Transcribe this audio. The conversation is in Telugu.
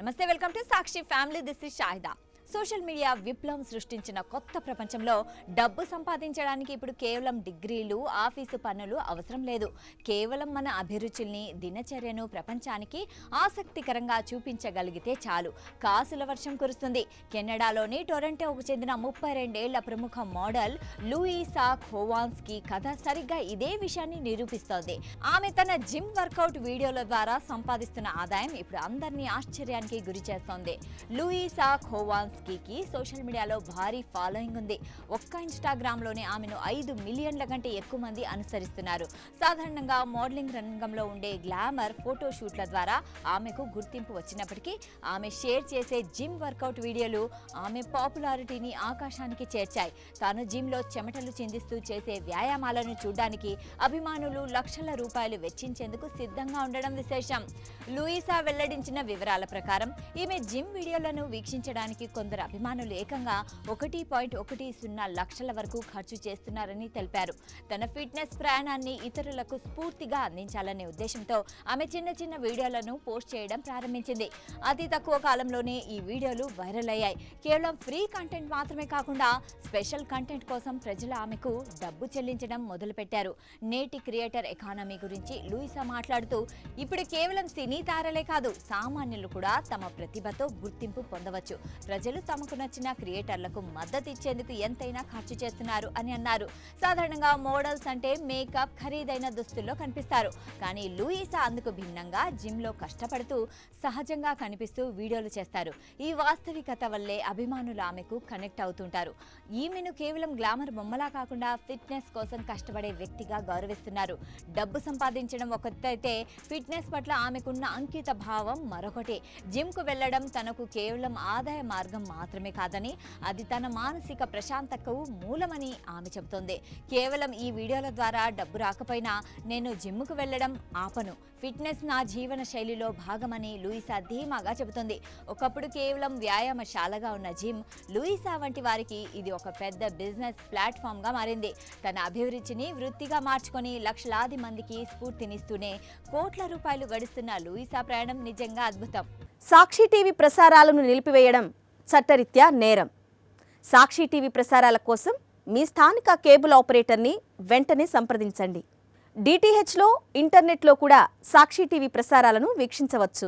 నమస్తే, welcome to Sakshi family. This is Shahida. Social media విప్లవం సృష్టించిన కొత్త ప్రపంచంలో డబ్బు సంపాదించడానికి ఇప్పుడు కేవలం డిగ్రీలు, ఆఫీసు పనులు అవసరం లేదు. కేవలం మన అభిరుచుల్ని, దినచర్యను ప్రపంచానికి ఆసక్తికరంగా చూపించగలిగితే చాలు, కాసుల వర్షం కురుస్తుంది. కెనడాలోని టొరంటోకు చెందిన 32 ఏళ్ల ప్రముఖ మోడల్ లూయిసా ఖోవాన్స్కీ కథ సరిగ్గా ఇదే విషయాన్ని నిరూపిస్తోంది. ఆమె తన జిమ్ వర్కౌట్ వీడియోల ద్వారా సంపాదిస్తున్న ఆదాయం ఇప్పుడు అందరినీ ఆశ్చర్యానికి గురి చేస్తోంది. లూయిసా ఖోవాన్స్కీ సోషల్ మీడియాలో భారీ ఫాలోయింగ్ ఉంది. ఒక్క ఇన్స్టాగ్రామ్లోనే ఆమెను 5 మిలియన్ల కంటే ఎక్కువ మంది అనుసరిస్తున్నారు. సాధారణంగా మోడలింగ్ రంగంలో ఉండే గ్లామర్ ఫోటో షూట్ల ద్వారా ఆమెకు గుర్తింపు వచ్చినప్పటికీ ఆమె షేర్ చేసే జిమ్ వర్కౌట్ వీడియోలు ఆమె పాపులారిటీని ఆకాశానికి చేర్చాయి. తాను జిమ్లో చెమటలు చిందిస్తూ చేసే వ్యాయామాలను చూడడానికి అభిమానులు లక్షల రూపాయలు వెచ్చించేందుకు సిద్ధంగా ఉండడం విశేషం. లూయిసా వెల్లడించిన వివరాల ప్రకారం ఈమె జిమ్ వీడియోలను వీక్షించడానికి కొందరు అభిమానులు ఏకంగా 1.10 లక్షల వరకు ఖర్చు చేస్తున్నారని తెలిపారు. తన ఫిట్నెస్ ప్రయాణాన్ని ఇతరులకు స్ఫూర్తిగా అందించాలనే ఉద్దేశంతో ఆమె చిన్న చిన్న వీడియోలను పోస్ట్ చేయడం ప్రారంభించింది. అతి తక్కువ కాలంలోనే ఈ వీడియోలు వైరల్ అయ్యాయి. కేవలం ఫ్రీ కంటెంట్ మాత్రమే కాకుండా స్పెషల్ కంటెంట్ కోసం ప్రజలు ఆమెకు డబ్బు చెల్లించడం మొదలుపెట్టారు. నేటి క్రియేటర్ ఎకానమీ గురించి లూయిసా మాట్లాడుతూ, ఇప్పుడు కేవలం సినీ తారలే కాదు, సామాన్యులు కూడా తమ ప్రతిభతో గుర్తింపు పొందవచ్చు. ప్రజలు తమకు నచ్చిన క్రియేటర్లకు మద్దతు ఇచ్చేందుకు ఎంతైనా ఖర్చు చేస్తున్నారు అని అన్నారు. సాధారణంగా మోడల్స్ అంటే మేకప్, ఖరీదైన దుస్తుల్లో కనిపిస్తారు. కానీ లూయిసా అందుకు భిన్నంగా జిమ్లో కష్టపడుతూ సహజంగా కనిపిస్తూ వీడియోలు చేస్తారు. ఈ వాస్తవికత వల్లే అభిమానులు ఆమెకు కనెక్ట్ అవుతుంటారు. ఈమెను కేవలం గ్లామర్ బొమ్మలా కాకుండా ఫిట్నెస్ కోసం కష్టపడే వ్యక్తిగా గౌరవిస్తున్నారు. డబ్బు సంపాదించడం ఒకటైతే ఫిట్నెస్ పట్ల ఆమెకున్న అంకిత భావం మరొకటి. జిమ్కు వెళ్లడం తనకు కేవలం ఆదాయ మార్గం మాత్రమే కాదని, అది తన మానసిక ప్రశాంతతకు మూలమని ఆమె చెబుతోంది. కేవలం ఈ వీడియోల ద్వారా డబ్బు రాకపోయినా నేను జిమ్కు వెళ్లడం ఆపను, ఫిట్నెస్ నా జీవన శైలిలో భాగమని లూయిసా ధీమాగా చెబుతుంది. ఒకప్పుడు కేవలం వ్యాయామశాలగా ఉన్న జిమ్ లూయిసా వంటి వారికి ఇది ఒక పెద్ద బిజినెస్ ప్లాట్ఫామ్గా మారింది. తన అభిరుచిని వృత్తిగా మార్చుకొని లక్షలాది మందికి స్ఫూర్తినిస్తూనే కోట్ల రూపాయలు గడిస్తున్న లూయిసా ప్రయాణం నిజంగా అద్భుతం. సాక్షి టీవీ ప్రసారాలను నిలిపివేయడం చట్టరీత్యా నేరం. సాక్షి టీవీ ప్రసారాల కోసం మీ స్థానిక కేబుల్ ఆపరేటర్ని వెంటనే సంప్రదించండి. డిటిహెచ్లో, ఇంటర్నెట్లో కూడా సాక్షి టీవీ ప్రసారాలను వీక్షించవచ్చు.